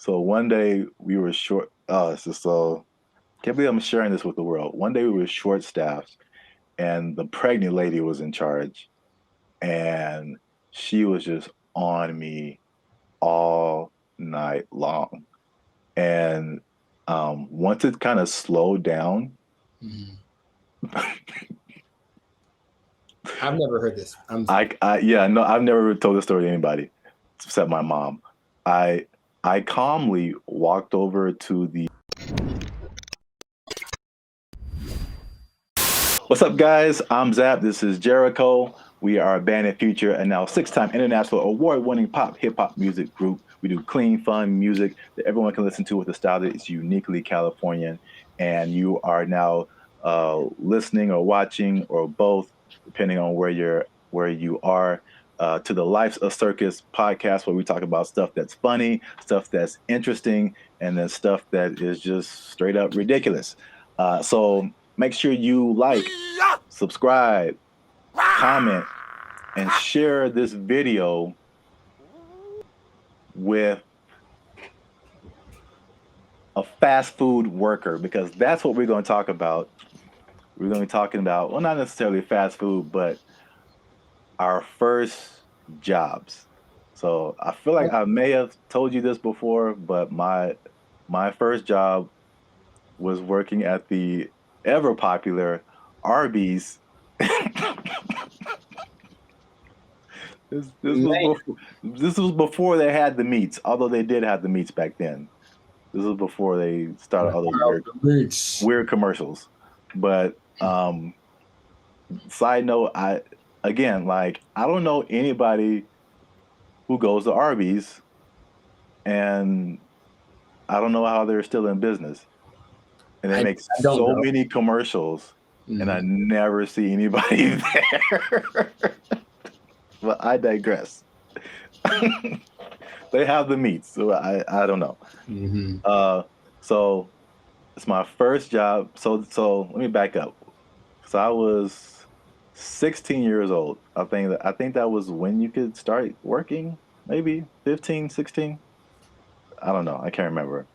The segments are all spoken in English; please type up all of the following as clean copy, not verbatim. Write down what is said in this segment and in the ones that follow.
So one day we were short. Oh, it's just so can't believe I'm sharing this with the world. One day we were short staffed, and the pregnant lady was in charge, and she was just on me all night long. And once it kind of slowed down, Mhm. I've never heard this. yeah, no, I've never told this story to anybody except my mom. I I calmly walked over to the. What's up, guys? I'm Zap. This is Jericho. We are a band and feature and now six-time international award-winning pop hip hop music group. We do clean, fun music that everyone can listen to with a style that is uniquely Californian. And you are now listening or watching or both, depending on where you are. To the Life's a Circus podcast, where we talk about stuff that's funny, stuff that's interesting, and then stuff that is just straight up ridiculous. So make sure you like, subscribe, comment, and share this video with a fast food worker, because that's what we're going to talk about. We're going to be talking about, well, not necessarily fast food, but our first jobs. So I feel like I may have told you this before, but my first job was working at the ever popular Arby's. This was before they had the meats, although they did have the meats back then. This was before they started all those weird commercials. But side note, I don't know anybody who goes to Arby's, and I don't know how they're still in business. And they make so many commercials, and I never see anybody there. But I digress. They have the meats, so I don't know. So it's my first job. So let me back up. So I was 16 years old. I think that was when you could start working, maybe 15, 16. I don't know. I can't remember.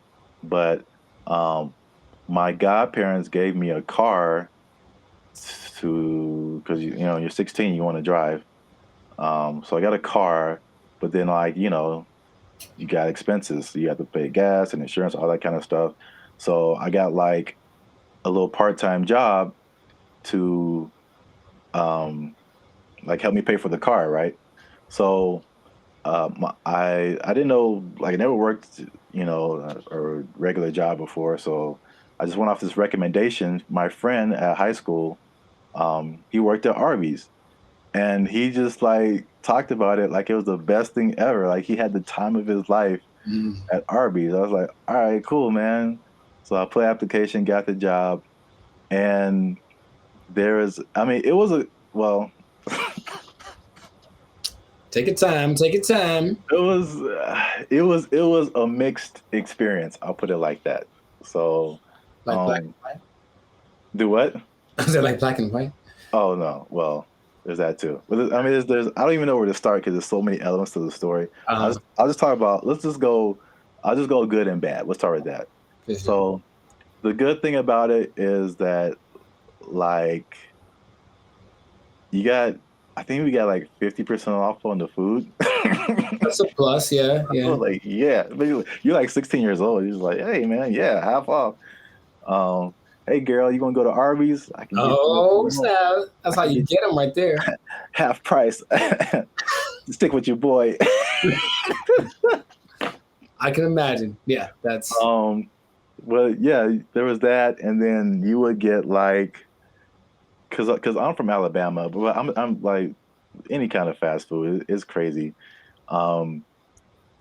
But my godparents gave me a car because you're 16, you want to drive. So I got a car, but then you got expenses. So you have to pay gas and insurance, all that kind of stuff. So I got like a little part-time job to like help me pay for the car, right? So I didn't know, like I never worked, a regular job before. So I just went off this recommendation. My friend at high school, he worked at Arby's. And he just like talked about it like it was the best thing ever. Like he had the time of his life at Arby's. I was like, all right, cool, man. So I put application, got the job, and it was Take your time. It was a mixed experience. I'll put it like that. So, like black and white. Do what? Is it like black and white? Oh no, well. There's that too. But I don't even know where to start because there's so many elements to the story. I'll just talk about. I'll just go good and bad. Let's start with that. So, the good thing about it is that, like, I think we got like 50% off on the food. That's a plus, yeah. Like, yeah, you're like 16 years old. You're just like, hey man, yeah, half off. Hey girl, you want to go to Arby's? I can that's how you get them right there. Half price. Stick with your boy. I can imagine. Yeah, that's. Well, yeah, there was that, and then you would get like, cause I'm from Alabama, but I'm like any kind of fast food is crazy.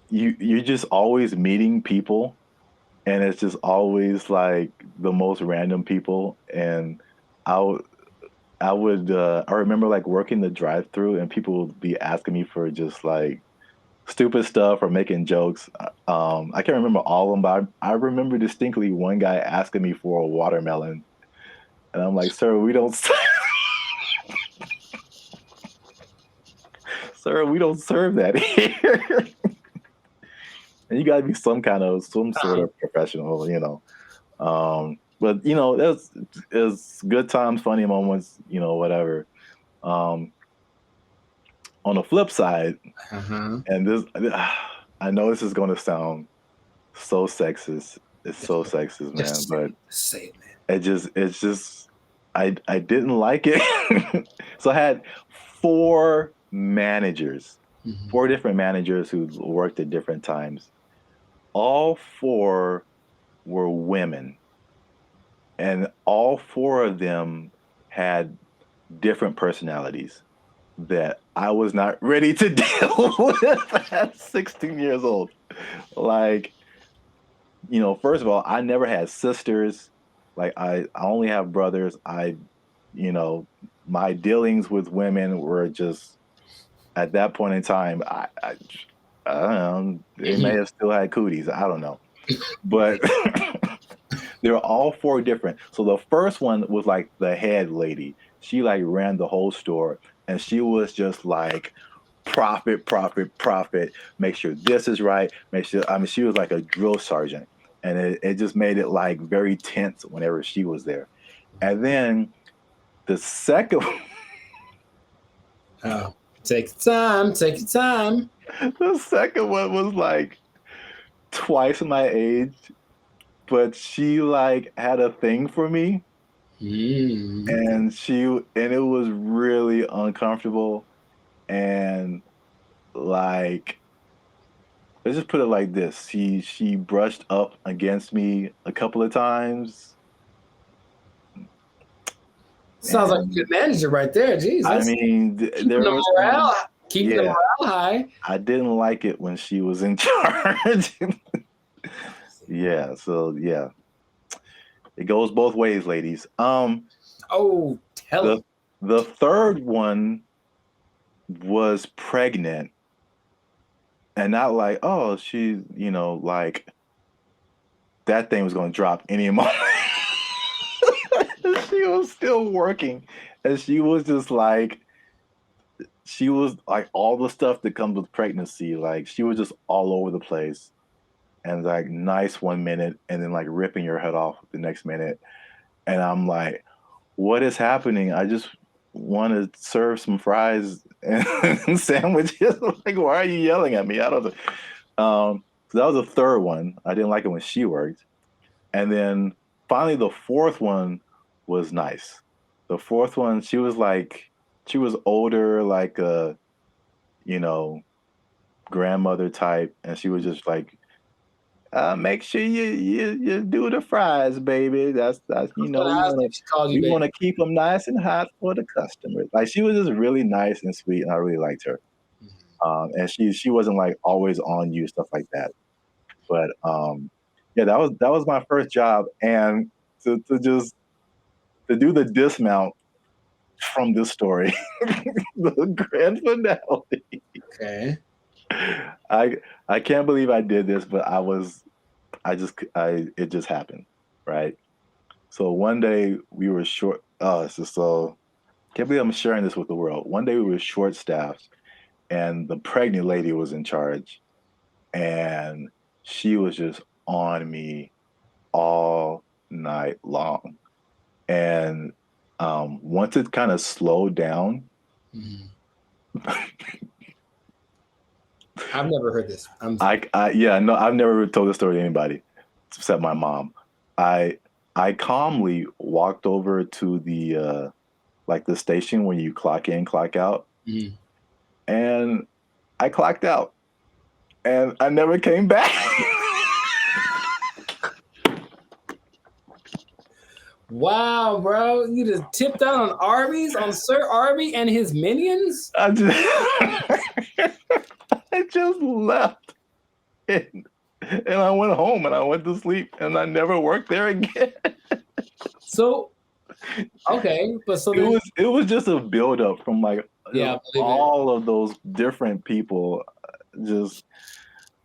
You're just always meeting people. And it's just always like the most random people. And I remember like working the drive-through, and people would be asking me for just like stupid stuff or making jokes. I can't remember all of them, but I remember distinctly one guy asking me for a watermelon, and I'm like, "Sir, we don't, sir, we don't serve that here." And you got to be some sort of professional, you know. But you know, there's good times, funny moments, you know, whatever. Um, on the flip side, and this, I know this is going to sound so sexist. It's so sexist, man. But say it, man. it's just, I didn't like it. So I had four managers, four different managers who worked at different times. All four were women, and all four of them had different personalities that I was not ready to deal with at 16 years old. Like, you know, first of all, I never had sisters. Like, I only have brothers. You know, my dealings with women were just, at that point in time, I don't know, they may have still had cooties. I don't know. But they were all four different. So the first one was like the head lady. She like ran the whole store, and she was just like profit, profit, profit. Make sure this is right. Make sure. I mean, she was like a drill sergeant, and it just made it like very tense whenever she was there. And then the second, Oh, take your time. Take your time. the second one was like twice my age, but she like had a thing for me. And it was really uncomfortable. And like, let's just put it like this. She brushed up against me a couple of times. Sounds like a good manager right there. Jeez. I mean, keeping the morale high. I didn't like it when she was in charge. Yeah, so yeah. It goes both ways, ladies. Oh, tell the third one was pregnant, and not like, oh, she, you know, like that thing was going to drop any moment. She was still working, and she was like all the stuff that comes with pregnancy. Like, she was just all over the place, and like nice one minute, and then like ripping your head off the next minute. And I'm like, what is happening? I just want to serve some fries and sandwiches. Like, why are you yelling at me? I don't know. So that was the third one. I didn't like it when she worked. And then finally the fourth one was nice. The fourth one, she was older, like a, you know, grandmother type. And she was just like, make sure you do the fries, baby. That's you know, we want to keep them nice and hot for the customers. Like, she was just really nice and sweet, and I really liked her. And she wasn't like always on you, stuff like that. But yeah, that was my first job, and to do the dismount from this story, the grand finale. Okay. I can't believe I did this, but it just happened, right? So one day we were short. Oh, so can't believe I'm sharing this with the world. One day we were short staffed, and the pregnant lady was in charge, and she was just on me all night long. And once it kind of slowed down, I've never heard this. I've never told this story to anybody except my mom. I calmly walked over to the like the station where you clock in, clock out, and I clocked out, and I never came back. Wow, bro. You just tipped out on Arby's, on Sir Arby and his minions? I just left. And I went home and I went to sleep and I never worked there again. So, okay. But so it was just a buildup from like all of those different people. Just,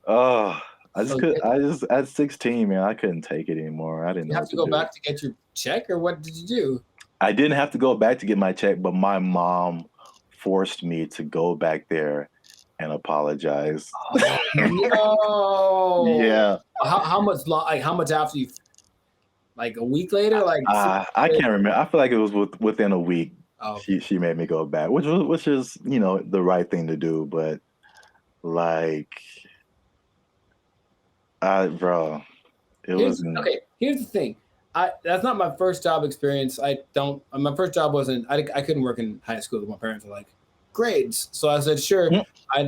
at 16, man, I couldn't take it anymore. I didn't know. You have to go back to get your check, or what did you do? I didn't have to go back to get my check, but my mom forced me to go back there and apologize. No. Yeah. How much how much after you? Like a week later? Like I can't remember. I feel like it was within a week. Oh. She made me go back, which is the right thing to do, but like, bro, Here's the thing. That's not my first job experience. My first job wasn't. I couldn't work in high school. My parents were like, grades. So I said sure.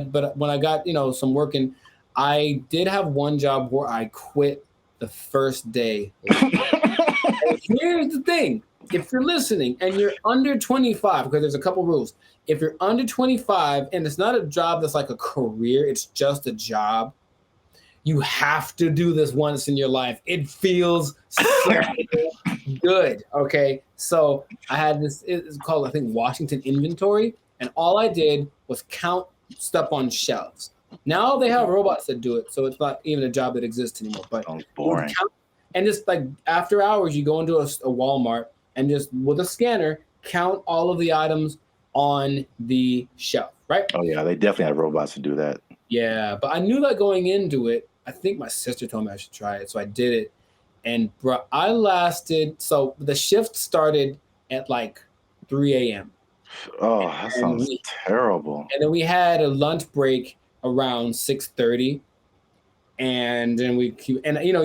But when I got some working, I did have one job where I quit the first day. And here's the thing. If you're listening and you're under 25, because there's a couple rules. If you're under 25 and it's not a job that's like a career, it's just a job, you have to do this once in your life. It feels so good, okay? So I had this, it's called, I think, Washington Inventory, and all I did was count stuff on shelves. Now they have robots that do it, so it's not even a job that exists anymore. But boring. And just like after hours, you go into a Walmart and just with a scanner, count all of the items on the shelf, right? Oh yeah, they definitely have robots to do that. Yeah, but I knew that going into it. I think my sister told me I should try it, so I did it. And bro, I lasted. So the shift started at like 3 a.m. Oh, that sounds terrible. And then we had a lunch break around 6:30, and then you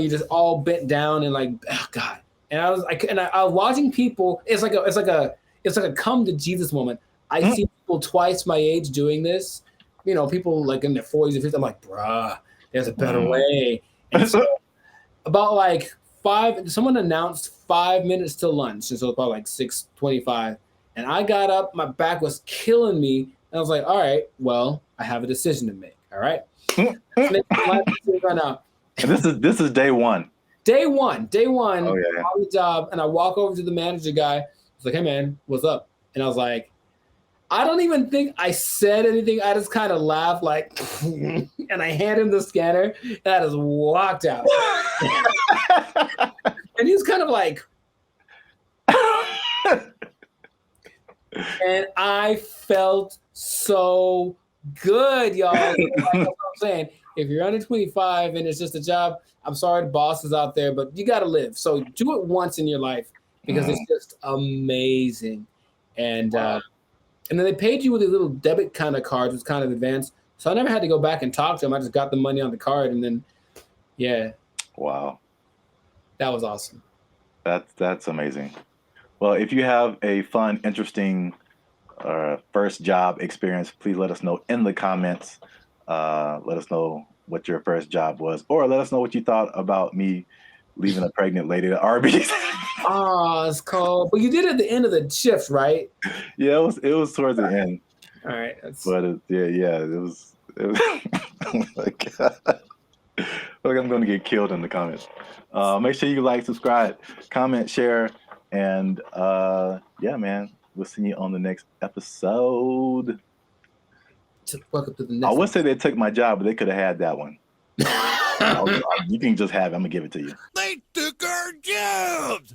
just all bent down and like, oh God. And I was watching people. It's like a come to Jesus moment. I see people twice my age doing this. People like in their 40s and 50s. I'm like, bruh, there's a better way. And so about like someone announced 5 minutes till lunch, and so it's about like 6:25. And I got up, my back was killing me, and I was like, all right, well, I have a decision to make. All right. Right now. And this is day one. Day one. Oh, yeah. On the job, and I walk over to the manager guy. He's like, hey man, what's up? And I was like, I don't even think I said anything. I just kind of laughed like, and I handed him the scanner, and I just walked out. And he's kind of like, and I felt so good, y'all. That's what I'm saying. If you're under 25 and it's just a job, I'm sorry the boss is out there, but you got to live. So do it once in your life because it's just amazing. And and then they paid you with a little debit kind of card, which was kind of advanced. So I never had to go back and talk to them. I just got the money on the card, and then, yeah. Wow. That was awesome. That's amazing. Well, if you have a fun, interesting first job experience, please let us know in the comments. Let us know what your first job was, or let us know what you thought about me leaving a pregnant lady at Arby's. Oh, it's cold. But you did it at the end of the shift, right? Yeah, it was towards the end. All right. But it was oh my God. Look, I'm going to get killed in the comments. Make sure you like, subscribe, comment, share, and yeah, man, we'll see you on the next episode. Welcome to the next. I would say they took my job, but they could have had that one. You can just have it. I'm gonna give it to you. They took our jobs.